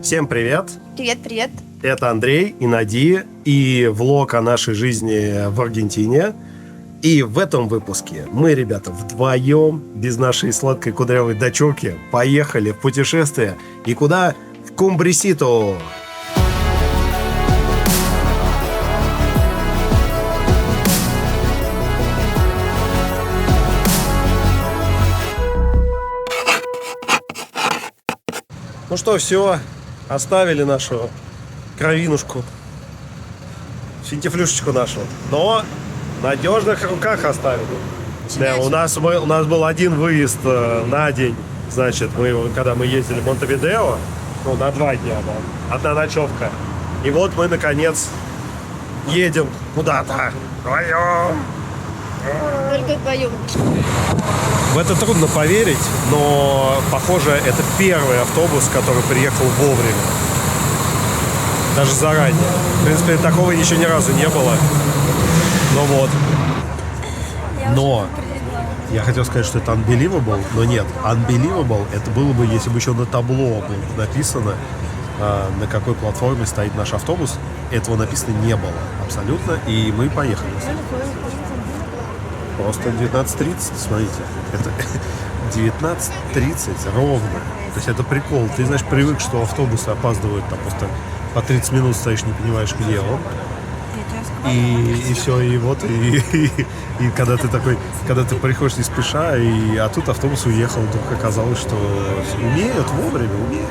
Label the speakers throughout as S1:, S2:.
S1: Всем привет!
S2: Привет.
S1: Это Андрей и Нади, и влог о нашей жизни в Аргентине. И в этом выпуске мы, ребята, вдвоем, без нашей сладкой кудрявой дочурки, поехали в путешествие. И куда? В Кумбриситу! Ну что, все, оставили нашу кровинушку, финтифлюшечку нашу, но в надежных руках оставили. Да, у нас был один выезд на день, значит, когда мы ездили в Монтевидео, на 2 дня, да, одна ночевка. И вот мы, наконец, едем куда-то вдвоем.
S2: Только вдвоем.
S1: В это трудно поверить, но, похоже, это первый автобус, который приехал вовремя. Даже заранее. В принципе, такого еще ни разу не было. Но вот. Но я хотел сказать, что это unbelievable, но нет. Unbelievable это было бы, если бы еще на табло было написано, на какой платформе стоит наш автобус. Этого написано не было абсолютно. И мы поехали. Просто 19:30, смотрите. Это 19:30 ровно. То есть это прикол. Ты, знаешь, привык, что автобусы опаздывают там просто по 30 минут, стоишь, не понимаешь, где он. И все, и вот, и когда ты такой, когда ты приходишь не спеша, а тут автобус уехал, вдруг оказалось, что умеют вовремя, умеют.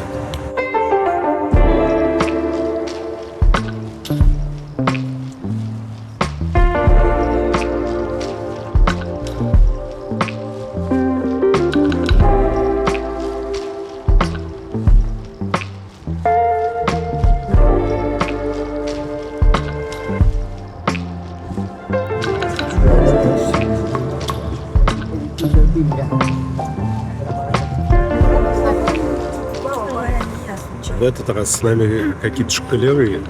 S1: В этот раз с нами какие-то школяры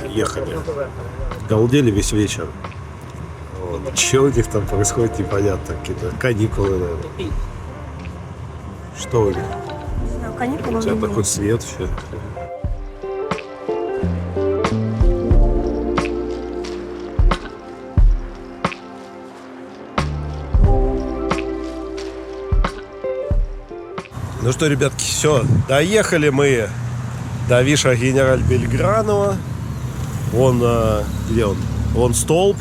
S1: ехали. Галдели весь вечер. Вот. Что у них там происходит, непонятно. Какие-то каникулы, наверное. Что у них?
S2: Каникулы.
S1: У тебя такой свет все. Ну что, ребятки, все, доехали мы до Виша Генераль Бельграно. Вон, где он? Вон столб.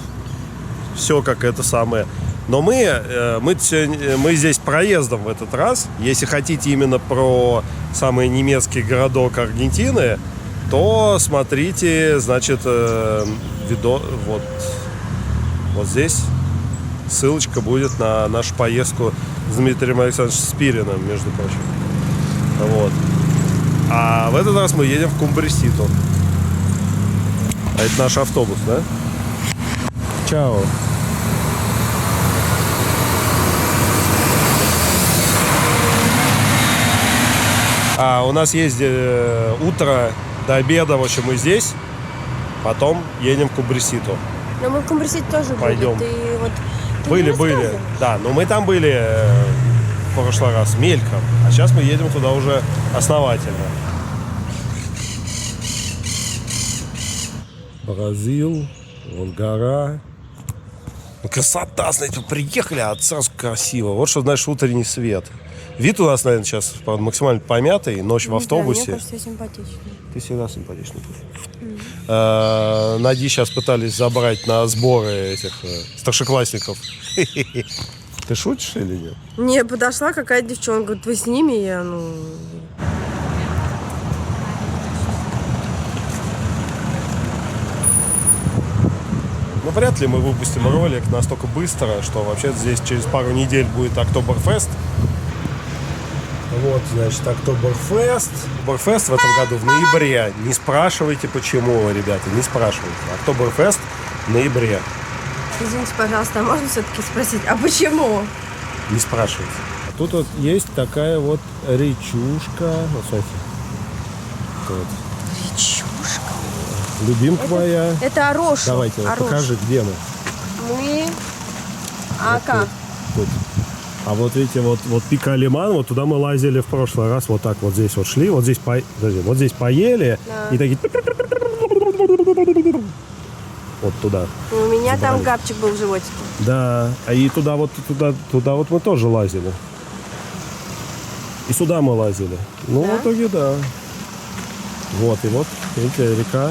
S1: Все как это самое. Но мы здесь проездом в этот раз. Если хотите именно про самый немецкий городок Аргентины, то смотрите, значит, вот здесь ссылочка будет на нашу поездку с Дмитрием Александровичем Спириным, между прочим. Вот. А в этот раз мы едем в Кумбриситу. А это наш автобус, да? Чао. У нас есть утро до обеда, в общем, мы здесь. Потом едем в Кумбриситу.
S2: Но мы в Кумбрисите тоже
S1: пойдем.
S2: Были.
S1: Да, но мы там были в прошлый раз мельком. А сейчас мы едем туда уже основательно. Бразил, вон гора. Красота, знаете, приехали, а сразу красиво. Вот что, знаешь, утренний свет. Вид у нас, наверное, сейчас максимально помятый. Ночь в автобусе.
S2: Мне кажется, симпатичный.
S1: Ты всегда симпатичный. Нади сейчас пытались забрать на сборы этих старшеклассников. Ты шутишь или нет?
S2: Не, подошла какая-то девчонка, говорит, вы с ними? Я,
S1: Ну, вряд ли мы выпустим ролик настолько быстро, что вообще здесь через пару недель будет Октоберфест. Вот, значит, Октоберфест. Октоберфест в этом году в ноябре. Не спрашивайте, почему, ребята, не спрашивайте. Октоберфест в ноябре.
S2: Извините, пожалуйста, а можно все-таки спросить, а почему?
S1: Не спрашивайте. А тут вот есть такая вот речушка. Вот, смотрите. Вот.
S2: Речушка?
S1: Любимка моя.
S2: Это Орошу.
S1: Давайте, покажи, где мы.
S2: Мы... А как?
S1: Тут. А вот видите, вот пика Алиман, вот туда мы лазили в прошлый раз, вот так вот здесь вот шли, вот здесь, вот здесь поели, и такие... Вот туда.
S2: И у меня
S1: забрали.
S2: там гапчик был в животике.
S1: Да, а и туда вот мы тоже лазили. И сюда мы лазили. Ну,
S2: Да?
S1: в итоге, да. Вот, и вот, видите, река,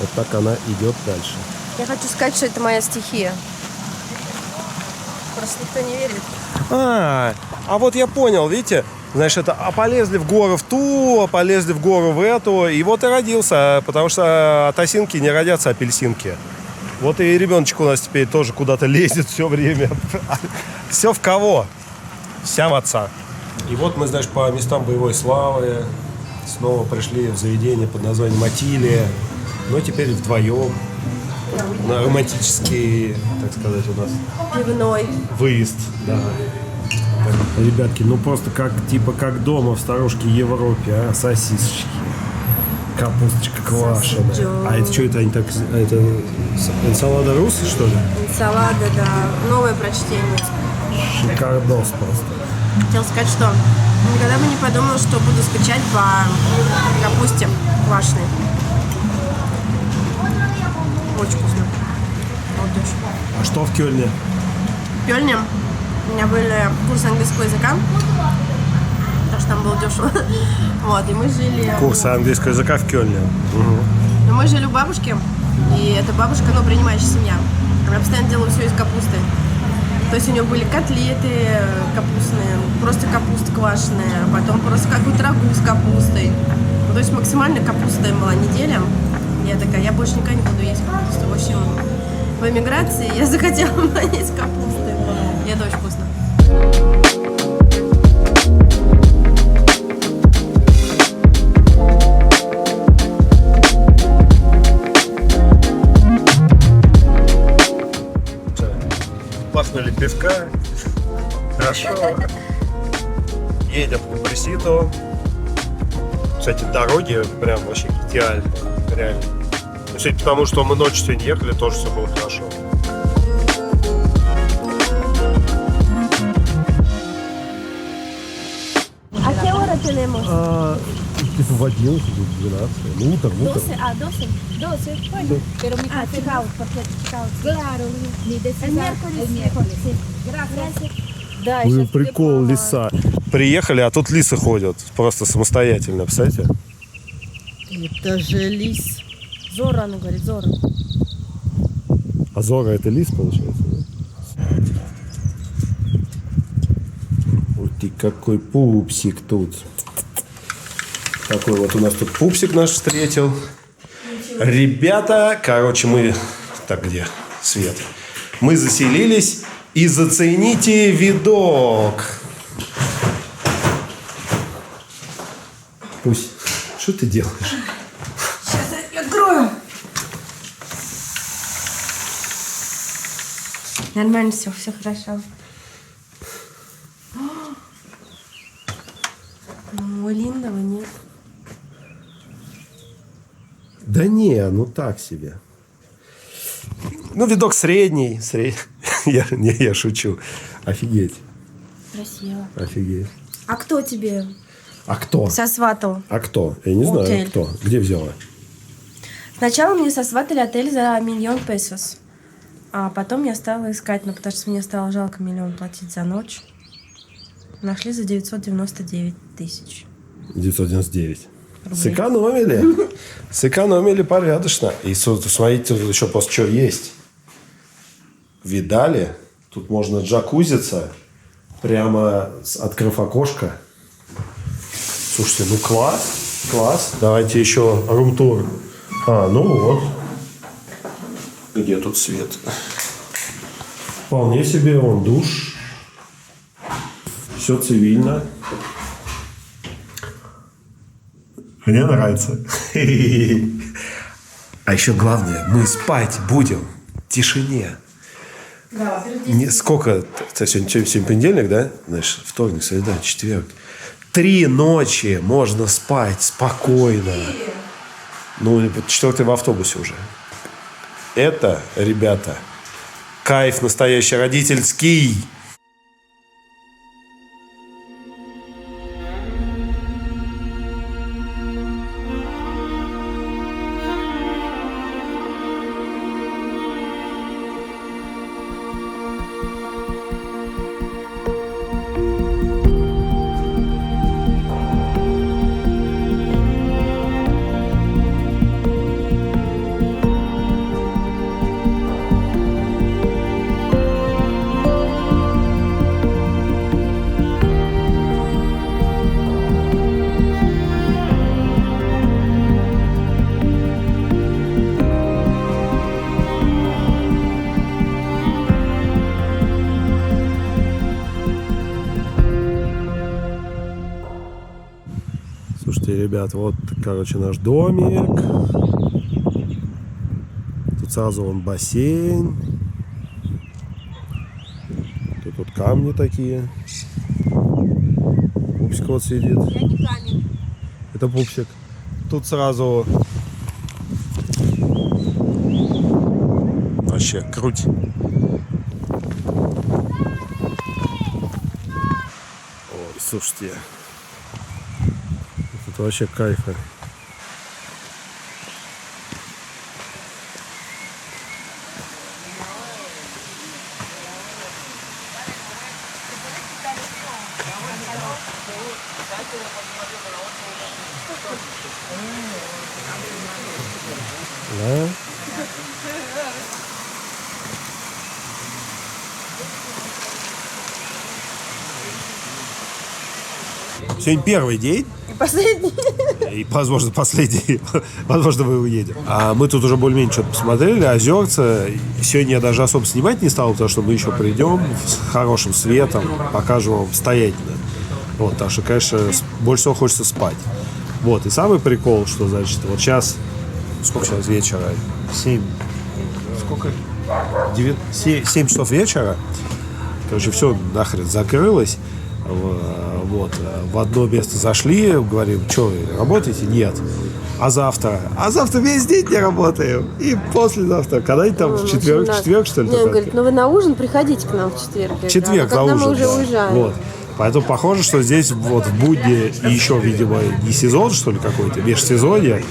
S1: вот так она идет дальше.
S2: Я хочу сказать, что это моя стихия. Просто никто не верит.
S1: А вот я понял, видите, значит, полезли в гору в ту, полезли в гору в эту, и вот и родился, потому что от осинки не родятся апельсинки. Вот и ребеночек у нас теперь тоже куда-то лезет все время. Все в кого? Вся в отца. И вот мы, значит, по местам боевой славы снова пришли в заведение под названием Атилия, но теперь вдвоем. На романтический, так сказать, у нас
S2: Пивной.
S1: выезд, да. Ребятки, ну просто как дома в старушке Европе, а сосисочки, капусточка квашеная. А это что это они так? Это энсалада рус, что ли?
S2: Салада, да. Новое прочтение.
S1: Шикардос просто.
S2: Хотел сказать, что никогда бы не подумал, что буду скучать по капусте квашеной. Очень вкусно. Вот очень.
S1: А что в Кёльне?
S2: В Кёльне у меня были курсы английского языка, потому что там было дешево. Вот, и мы жили...
S1: Курсы английского языка в Кёльне.
S2: Но мы жили у бабушки, и эта бабушка, ну, принимающая семья. Она постоянно делала все из капусты. То есть у нее были котлеты капустные, просто капуста квашеная, потом просто какую-то рагу с капустой. Ну, то есть максимально капуста им была неделя. Я такая, я больше никогда не буду есть капусту. В общем, в эмиграции я захотела есть капусты. И это очень вкусно.
S1: Пахнули пивка. Хорошо. Едем по Преситу. Кстати, дороги прям вообще идеальные. Реально. Но судя по тому, что мы ночью сегодня ехали, тоже все было хорошо.
S2: А qué hora tenemos?
S1: Типа в 11, 12. Ну, утро.
S3: 12, 12, bueno, pero mi check-out, porque check-out. Claro, mi decisión el miércoles. Sí. Gracias. Да, и
S1: Блин,
S3: щас тебе
S1: прикол,
S3: по-
S1: лиса. Приехали, а тут лисы ходят. Просто самостоятельно, представляете?
S2: Это же лис. Зора, она говорит, Зора.
S1: А Зора это лис, получается, да? Вот и какой пупсик тут. Такой вот у нас тут пупсик наш встретил. Ребята, короче, мы... Так, где свет? Мы заселились, и зацените видок. Пусть. Что ты делаешь?
S2: Сейчас я открою. Нормально все хорошо. Ну, у Линдова нет.
S1: Да не, ну так себе. Ну, видок средний. Я шучу. Офигеть.
S2: Красиво.
S1: Офигеть.
S2: А кто тебе
S1: А кто?
S2: сосватал?
S1: А кто? Я не знаю,
S2: Отель.
S1: кто. Где взяла?
S2: Сначала мне сосватали отель за $1 миллион песос. А потом я стала искать, ну, потому что мне стало жалко $1 миллион платить за ночь. Нашли за 999 тысяч.
S1: 999.
S2: Рублей.
S1: Сэкономили. Сэкономили порядочно. И смотрите, тут еще просто что есть. Видали? Тут можно джакузиться, прямо открыв окошко. Слушайте, ну класс. Класс. Давайте еще рум-тур. Ну вот. Где тут свет? Вполне себе, вон душ. Все цивильно. Мне нравится. А еще главное, мы спать будем в тишине.
S2: Да,
S1: Сколько? Сегодня понедельник, да? Знаешь, вторник, среда, четверг. 3 ночи можно спать спокойно. Ну, 4 в автобусе уже. Это, ребята, кайф настоящий родительский. ребят, вот, короче, наш домик. Тут сразу вон бассейн. Тут вот камни такие. Пупсик вот сидит.
S2: Я не камень.
S1: Это пупсик. Тут сразу вообще круть. Ой, слушайте. Это вообще кайф. Да? Сегодня первый день.
S2: И последний.
S1: И, возможно, последний. Возможно, мы уедем. А мы тут уже более-менее что-то посмотрели. Озерца. Сегодня я даже особо снимать не стал, потому что мы еще придем с хорошим светом. Покажем вам стоятельно. Вот, так что, конечно, больше всего хочется спать. Вот, и самый прикол, что, значит, вот сейчас... Сколько сейчас вечера? 7. Сколько? 7 часов вечера. Короче, все нахрен закрылось. Вот. В одно место зашли, говорим, что, работаете? Нет. А завтра? А завтра весь день не работаем. И послезавтра. Когда-нибудь там в четверг, что ли?
S2: Не, он говорит, ну вы на ужин приходите к нам в четверг.
S1: В четверг на ужин,
S2: мы уже уезжаем.
S1: Вот. Поэтому похоже, что здесь вот в будни и еще, видимо, не сезон, что ли, какой-то, межсезонье,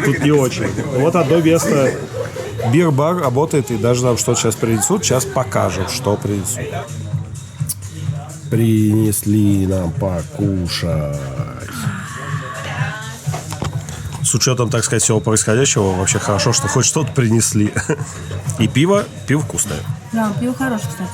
S1: тут не очень. Вот одно место, бир-бар работает, и даже нам что-то сейчас принесут. Сейчас покажем, что принесут. Принесли нам покушать. С учетом, так сказать, всего происходящего, вообще хорошо, что хоть что-то принесли. И пиво вкусное.
S3: Да, пиво хорошее, кстати.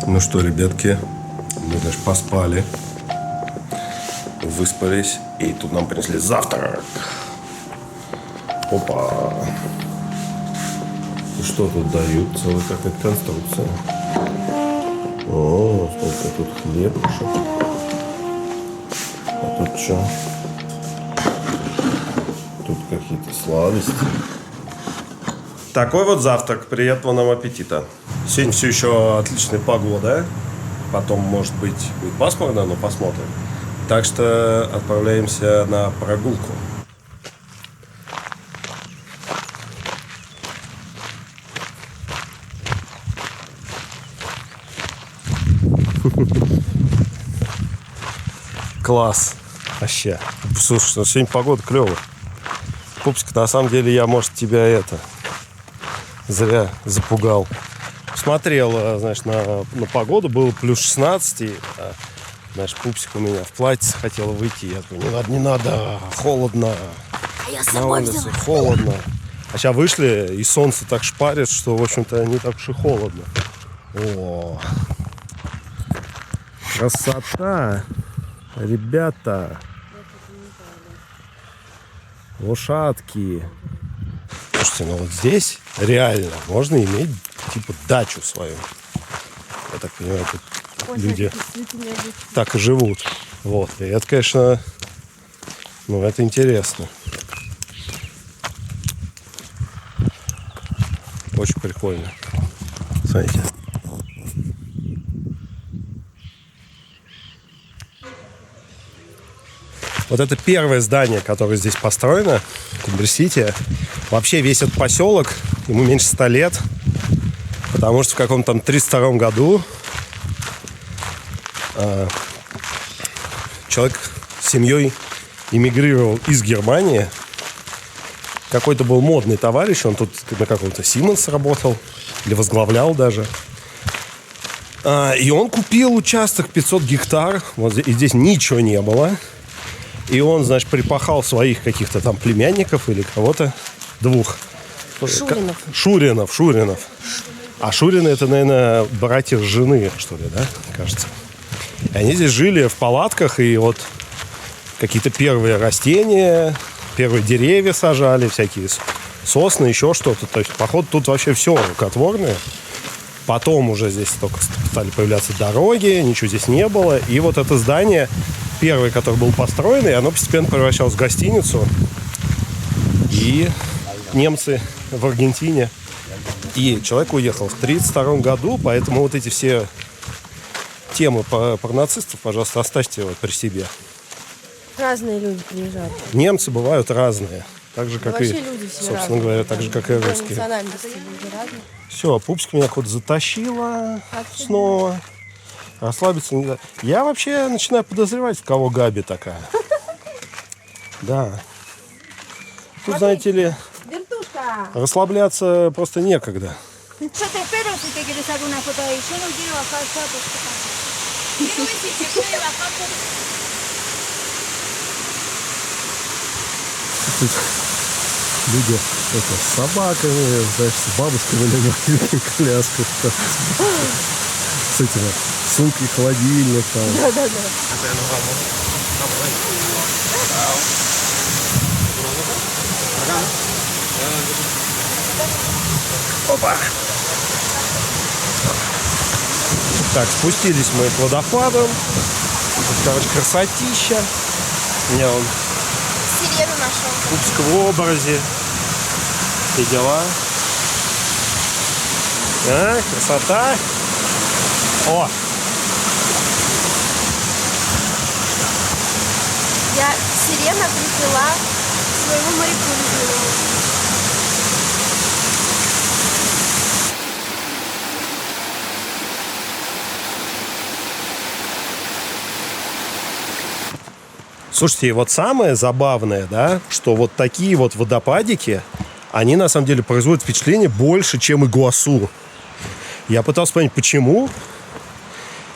S1: Ну что, ребятки, мы даже поспали, выспались, и тут нам принесли завтрак. Опа! И что тут дают? Целая какая-то конструкция. О, сколько тут хлебушек. А тут что? Тут какие-то сладости. Такой вот завтрак. Приятного нам аппетита. Сегодня все еще отличная погода. Потом, может быть, будет пасмурно, но посмотрим. Так что отправляемся на прогулку. Класс. Вообще. Слушай, сегодня погода клевая. Пупсик, на самом деле, я, может, тебя зря запугал. Смотрел, знаешь, на погоду, было плюс 16, и, знаешь, Пупсик у меня в платье хотела выйти. Я говорю, не надо, холодно.
S3: А я с
S1: На
S3: собой
S1: улице
S3: взяла.
S1: холодно. А сейчас вышли, и солнце так шпарит, что, в общем-то, не так уж и холодно. О, красота, ребята. Лошадки. Слушайте, ну вот здесь реально можно иметь типа дачу свою. Я так понимаю, тут люди так и живут. Вот. И это, конечно, ну это интересно. Очень прикольно. Смотрите. Вот это первое здание, которое здесь построено, Кумбрий-Сити. Вообще весь этот поселок, ему меньше 100 лет, потому что в каком-то там 32 году человек с семьей эмигрировал из Германии. Какой-то был модный товарищ, он тут на каком-то Siemens работал, или возглавлял даже. И он купил участок 500 гектар, вот, и здесь ничего не было. И он, значит, припахал своих каких-то там племянников или кого-то. двух.
S2: Шуринов.
S1: Шуринов. А Шурины это, наверное, братья жены, что ли, да, кажется. И они здесь жили в палатках, и вот какие-то первые растения, первые деревья сажали, всякие сосны, еще что-то. То есть, походу, тут вообще все рукотворное. Потом уже здесь только стали появляться дороги, ничего здесь не было. И вот это здание, первое, которое было построено, и оно постепенно превращалось в гостиницу. И немцы в Аргентине. И человек уехал в 1932 году, поэтому вот эти все темы про нацистов, пожалуйста, оставьте вот при себе.
S2: Разные люди приезжают.
S1: Немцы бывают разные. Так же, как и,
S2: люди все
S1: собственно
S2: разные.
S1: говоря, так же, как и русские.
S2: Национальности люди разные.
S1: Все, пупсик меня куда-то затащила снова. Расслабиться не дает. Я вообще начинаю подозревать, в кого Габи такая. Да. Тут, знаете ли,
S3: Вертушка!
S1: расслабляться просто некогда.
S3: Yo te espero si te quieres sacar una foto ahí. Yo no quiero bajar ya porque quiero ver si se puede bajar por...
S1: Тут люди с собаками, знаешь, с бабушками на инвалидных колясках. С этими сумкой, холодильник там.
S2: Да.
S1: Опа! Так, спустились мы к водопаду. Тут, короче, красотища. У меня он
S2: Сирену нашел.
S1: Пупсик в образе. Все дела. А, красота. О!
S2: Я сирена приплыла к своему моряку любимому.
S1: Слушайте, и вот самое забавное, да, что вот такие вот водопадики, они на самом деле производят впечатление больше, чем Игуасу. Я пытался понять, почему.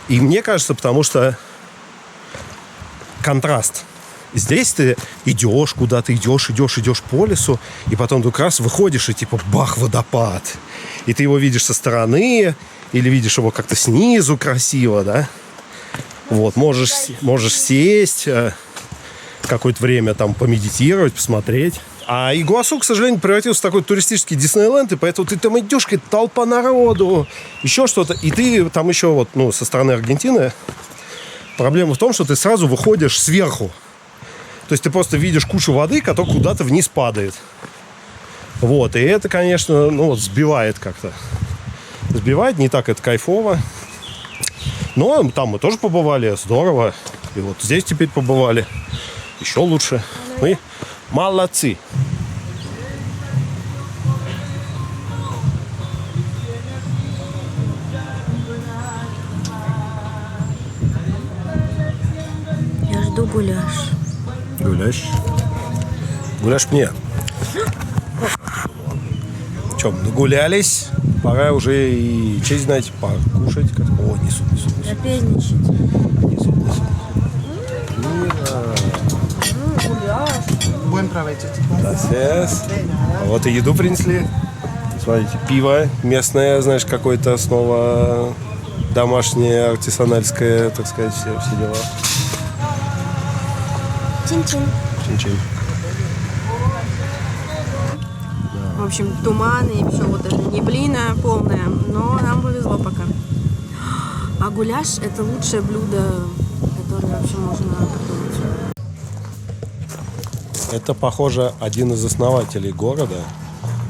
S1: И мне кажется, потому что контраст. Здесь ты идешь куда-то, идешь по лесу, и потом вдруг раз выходишь, и типа бах, водопад. И ты его видишь со стороны, или видишь его как-то снизу красиво, да. Вот, можешь сесть, какое-то время там помедитировать, посмотреть. А Игуасу, к сожалению, превратился в такой туристический Диснейленд, и поэтому ты там идешь, какая-то толпа народу, еще что-то. И ты там еще вот, ну, со стороны Аргентины проблема в том, что ты сразу выходишь сверху. То есть ты просто видишь кучу воды, которая куда-то вниз падает. Вот, и это, конечно, ну, вот сбивает как-то. Сбивает, не так это кайфово. Но там мы тоже побывали, здорово. И вот здесь теперь побывали. Еще лучше. Мы молодцы.
S2: Я жду гуляш.
S1: Гуляш? Гуляш мне. Че, нагулялись? Пора уже и честь знать, покушать. О, несут.
S2: Трапезничать.
S1: Несут.
S4: Buen provecho, chicos.
S1: Gracias. Вот и еду принесли. Смотрите, пиво местное, знаешь, какое-то снова домашнее, артисанальское, так сказать, все дела.
S2: Чин-чин.
S1: Чин-чин.
S2: В общем, туман и все, вот даже неблина полная, но нам повезло пока. А гуляш — это лучшее блюдо, которое вообще можно придумать.
S1: Это, похоже, один из основателей города.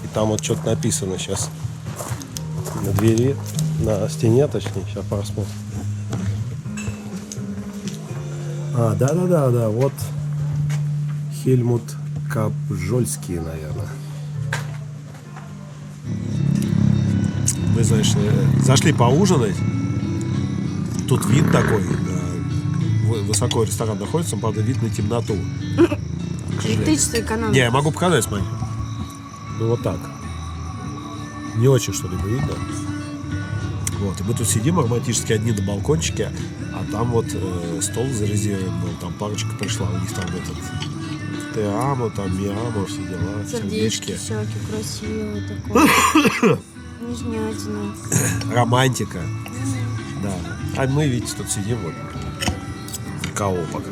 S1: И там вот что-то написано сейчас на двери, на стене, точнее. Сейчас посмотрим. А, да. Вот Хельмут Капжольский, наверное. Мы, знаешь, зашли поужинать. Тут вид такой. Высоко ресторан находится, правда, вид на темноту.
S2: Электричество экономит.
S1: Не, я могу показать, смотри. Ну вот так. Не очень что-либо видно. Вот, и мы тут сидим романтически одни на балкончике, а там вот стол зарезервирован был, там парочка пришла, у них там этот Теамо, там миамо, все дела.
S3: Сердечки всякие красивые такое. Нежнятина.
S1: Романтика. Да. А мы, видите, тут сидим вот. Кого пока.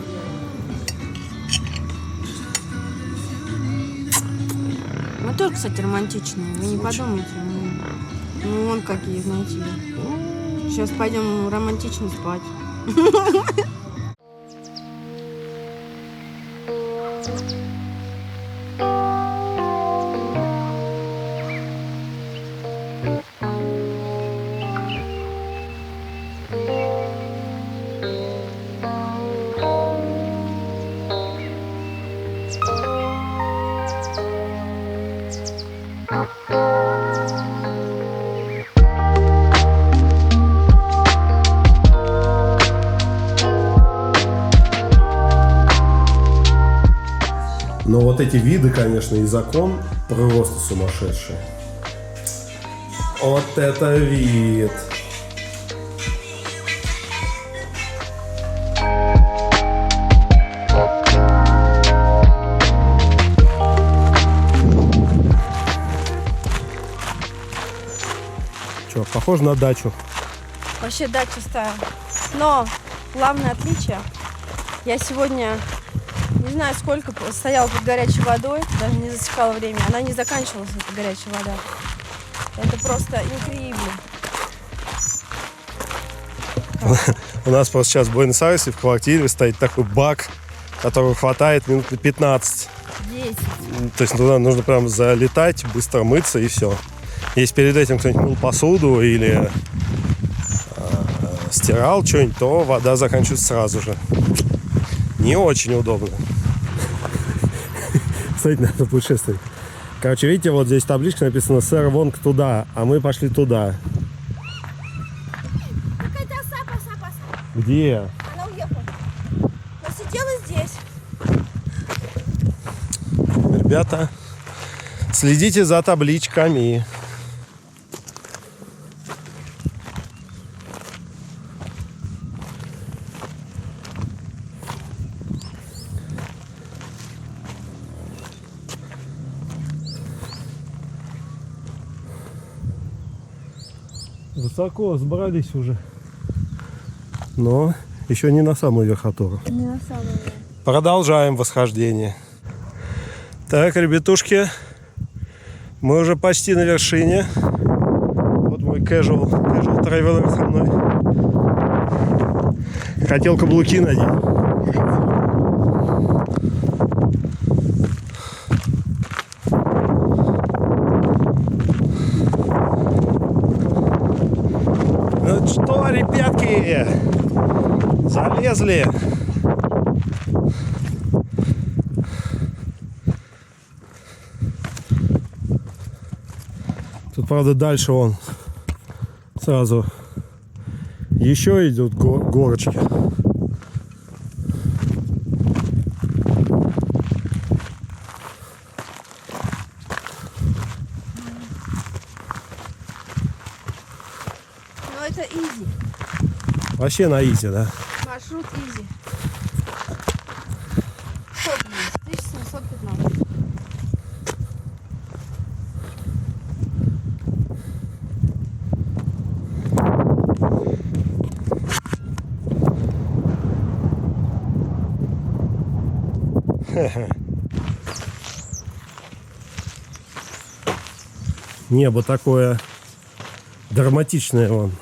S3: Мы тоже, кстати, романтичные. Вы не подумайте. Ну, вон какие, знаете ли. Сейчас пойдем романтично спать.
S1: Но вот эти виды, конечно, и закон просто сумасшедший. Вот это вид! Че, похоже на дачу.
S2: Вообще дача стая. Но главное отличие, я сегодня не знаю сколько стояла под горячей водой, даже не засекала время, она не заканчивалась, эта горячая вода. Это просто инкреибле.
S1: У нас просто сейчас в Буэнос-Айресе в квартире стоит такой бак, которого хватает минут на 15.
S3: 10.
S1: То есть туда нужно прям залетать, быстро мыться и все. Если перед этим кто-нибудь мыл посуду или стирал что-нибудь, то вода заканчивается сразу же. Не очень удобно. Кстати, надо путешествовать. Короче, видите, вот здесь табличка написана «Сэр Вонг туда», а мы пошли туда.
S3: Какая-то оса.
S1: Где?
S3: Она уехала. Но сидела здесь.
S1: Ребята, следите за табличками. Высоко сбрались уже. Но еще не на самую верхотуру.
S3: Не на самом деле.
S1: Продолжаем восхождение. Так, ребятушки, мы уже почти на вершине. Вот мой casual traveler со мной. Хотел каблуки надеть. Ну что, ребятки, залезли. Тут, правда, дальше он сразу еще идут горочки.
S2: Но это изи.
S1: Вообще на изи, да?
S2: Маршрут изи. Сколько здесь? 1715.
S1: Небо такое драматичное вон.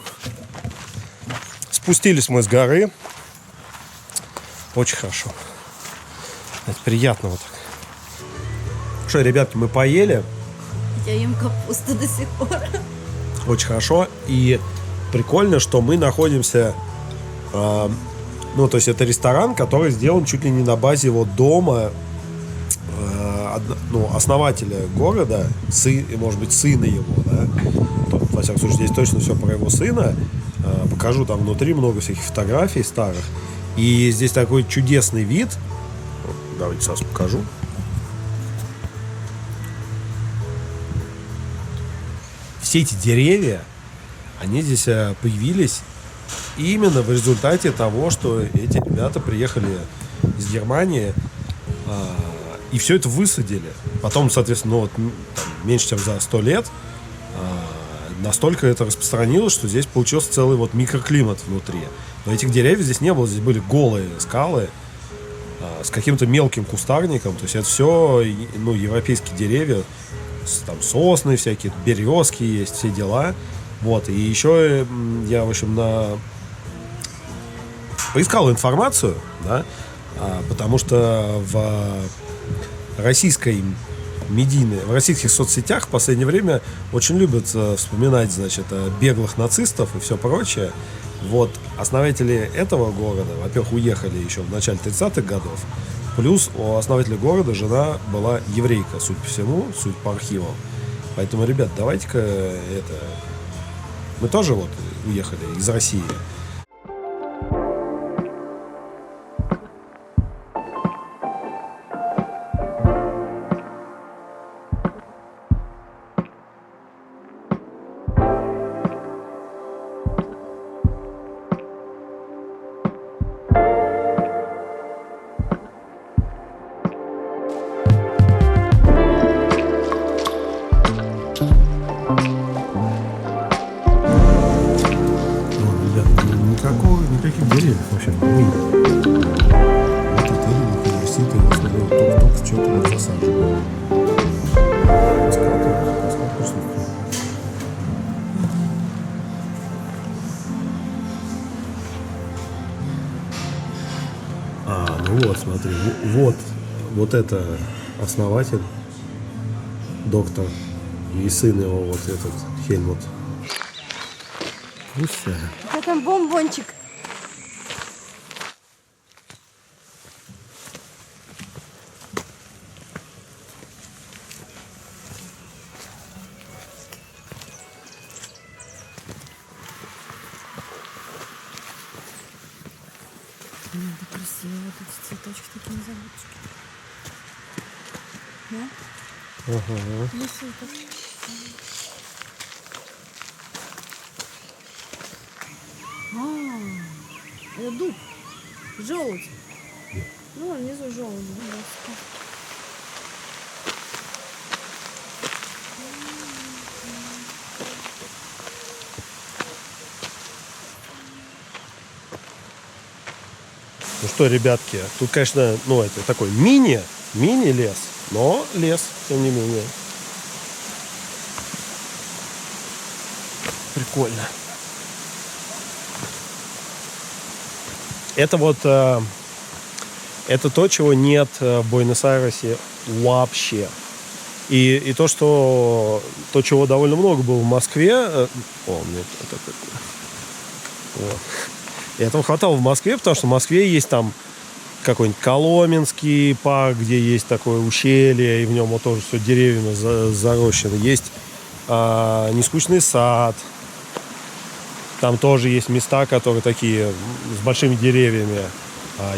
S1: Спустились мы с горы. Очень хорошо. Это приятно вот так. Что, ребятки, мы поели.
S3: Я ем капусту до сих пор.
S1: Очень хорошо. И прикольно, что мы находимся... ну, то есть это ресторан, который сделан чуть ли не на базе вот дома основателя города, может быть, сына его, да. Во всяком случае, здесь точно все про его сына. Покажу там внутри много всяких фотографий старых. И здесь такой чудесный вид. Давайте сейчас покажу. Все эти деревья, они здесь появились именно в результате того, что эти ребята приехали из Германии И все это высадили. Потом, соответственно, ну, вот, там, меньше чем за 100 лет настолько это распространилось, что здесь получился целый вот микроклимат внутри. Но этих деревьев здесь не было. Здесь были голые скалы с каким-то мелким кустарником. То есть это все, ну, европейские деревья. Там сосны всякие, березки есть, все дела. Вот. И еще я, в общем, поискал информацию, да, потому что в российских соцсетях в последнее время очень любят вспоминать, значит, беглых нацистов и все прочее. Вот. Основатели этого города, во-первых, уехали еще в начале 30-х годов. Плюс у основателя города жена была еврейка, судя по всему, судя по архивам. Поэтому, ребят, давайте-ка мы тоже вот уехали из России. Никаких деревьев вообще не видно. Вот это университет, я смотрел, только что-то вот засаживают. Ну вот, смотри, вот это основатель, доктор, и сын его, вот этот, Хельмут.
S2: Это там бомбончик.
S3: Это красиво, вот эти цветочки такие незабудочки. Да?
S1: Ага.
S3: Это дуб. Желудь. Ну, внизу желудь.
S1: Ну что, ребятки, тут, конечно, ну, это такой мини-лес, но лес, тем не менее. Прикольно. Это вот, это то, чего нет в Буэнос-Айресе вообще. И то, чего довольно много было в Москве, вот. И этого хватало в Москве, потому что в Москве есть там какой-нибудь Коломенский парк, где есть такое ущелье, и в нем вот тоже все деревьями зарощено. Есть нескучный сад. Там тоже есть места, которые такие с большими деревьями.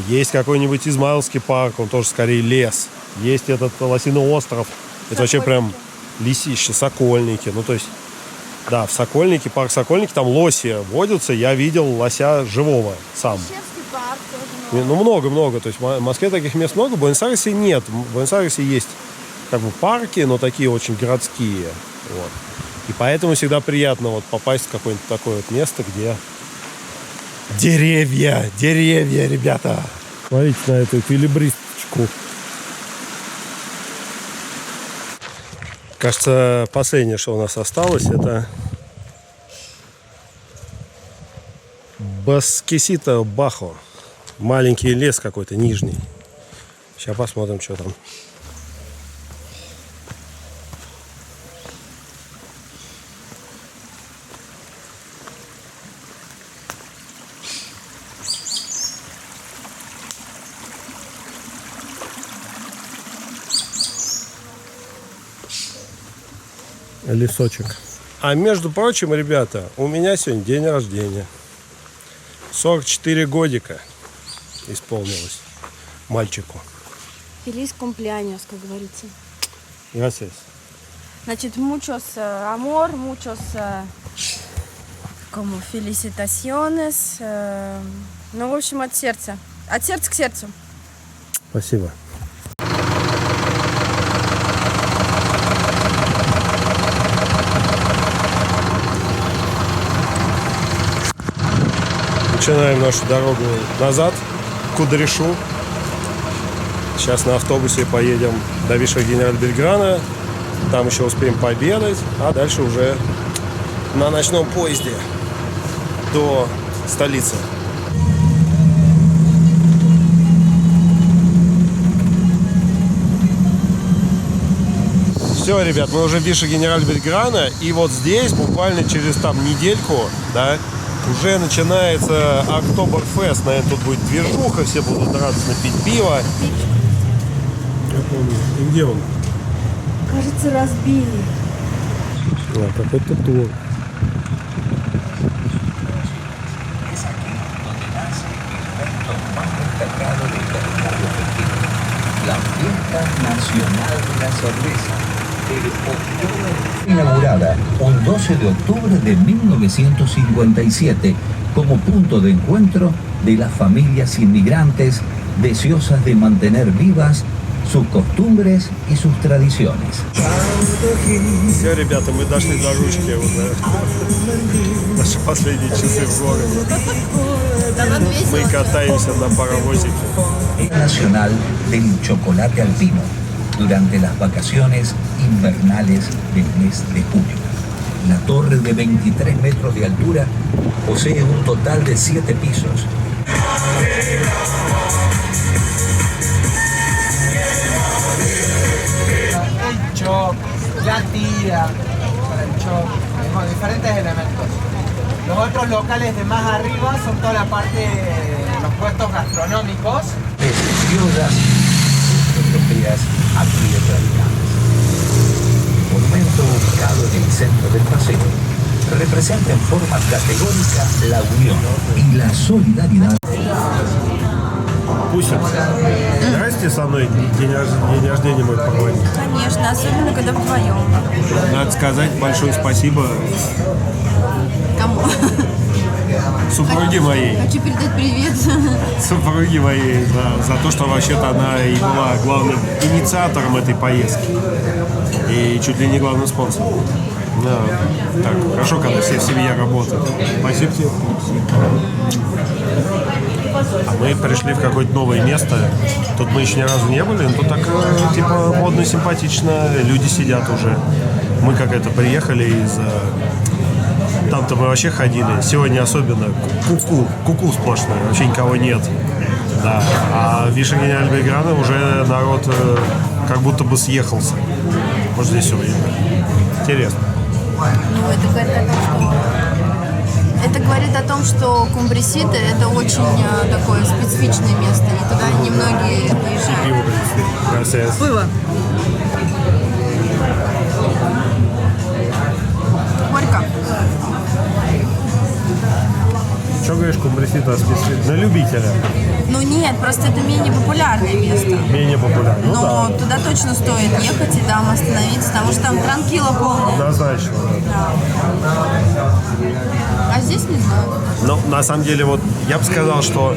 S1: Есть какой-нибудь Измайловский парк, он тоже скорее лес. Есть этот Лосиный остров. Это вообще прям лесище, Сокольники. Ну, то есть, да, в Сокольнике, парк Сокольники, там лоси водятся. Я видел лося живого сам.
S3: Чешский парк тоже
S1: Ну, много-много. То есть в Москве таких мест много, в Буэнос-Айресе нет. В Буэнос-Айресе есть как бы парки, но такие очень городские. Вот. И поэтому всегда приятно вот попасть в какое-нибудь такое вот место, где деревья, ребята. Смотрите на эту эквилибристочку. Кажется, последнее, что у нас осталось, это Баскесито-Бахо. Маленький лес какой-то, нижний. Сейчас посмотрим, что там. Лесочек. А между прочим, ребята, у меня сегодня день рождения. 44 годика исполнилось мальчику.
S2: Feliz cumpleaños, как говорится.
S1: Gracias.
S2: Значит, muchos amor, muchos como felicitaciones. Ну, в общем, от сердца. От сердца к сердцу.
S1: Спасибо. начинаем нашу дорогу назад к Кудрешу. Сейчас на автобусе поедем до Виша Генераль Бельграна. Там еще успеем пообедать, а дальше уже на ночном поезде до столицы. Все, ребят, мы уже в Виша Генераль Бельграна, и вот здесь буквально через там недельку, да, уже начинается Октоберфест. Наверное, тут будет движуха, все будут радостно пить пиво. Я помню. И где он?
S3: Кажется, разбили.
S1: А, какой-то тур.
S4: La Fiesta Nacional de la Cerveza, inaugurada un 12 de octubre de 1957 como punto de encuentro de las familias inmigrantes deseosas de mantener vivas sus costumbres y sus tradiciones.
S1: Все, ребята, мы дошли до ручки уже. Наши последние часы в городе. Мы катаемся на паровозике.
S4: Nacional del chocolate alpino durante las vacaciones invernales del mes de julio. La torre de 23 metros de altura posee un total de 7 pisos.
S5: El shock, la tira para el shock, con diferentes elementos. Los otros locales de más arriba son toda la parte de los puestos gastronómicos.
S4: Desde criollas, europeas a tradicionales. El monumento ubicado en el centro del paseo representa en forma categórica la unión y la solidaridad.
S1: Пусик, здрасте со мной день рождения мой проводить.
S2: Конечно, особенно когда вдвоем.
S1: Надо сказать большое спасибо
S2: Кому?
S1: супруге моей.
S2: Хочу передать привет.
S1: Супруге моей за то, что вообще-то она и была главным инициатором этой поездки. И чуть ли не главным спонсором. Да. Так, хорошо, когда все в семье работают. Спасибо тебе. А мы пришли в какое-то новое место. Тут мы еще ни разу не были, но тут так типа модно, симпатично. Люди сидят уже. Мы как это приехали из... Там-то мы вообще ходили. Сегодня особенно куку сплошной. Вообще никого нет. Да. А в Виша Генераль Бельграна уже народ как будто бы съехался. Вот здесь все время. Интересно.
S2: Ну, это говорит о том, что Кумбрисита это очень такое специфичное место, и туда немногие приезжают.
S1: Пиво принесли. Gracias.
S2: Пиво. Горько.
S1: Что говоришь, Кумбрисита на любителя?
S2: Ну нет, просто это менее популярное место.
S1: Менее популярно. Ну,
S2: Но
S1: да.
S2: туда точно стоит ехать и там остановиться, потому что там транкила полная.
S1: Однозначно.
S2: Да. А здесь не знаю.
S1: Но на самом деле, вот я бы сказал, что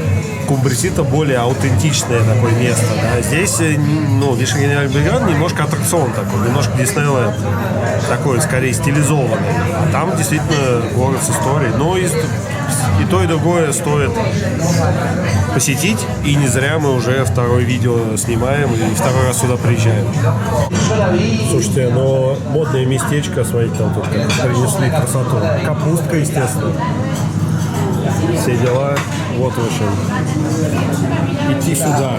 S1: Кумбрисита более аутентичное такое место. Да. Здесь, ну, Виша Генераль Бельграна немножко аттракцион такой, немножко Диснейленд. Такой, скорее, стилизованный. А там действительно город с историей. Но и то, и другое стоит посетить. И не зря мы уже второе видео снимаем и второй раз сюда приезжаем. Слушайте, но модное местечко, смотрите, там тут как принесли красоту. Капустка, естественно. Все дела. Вот, в общем. Идти сюда.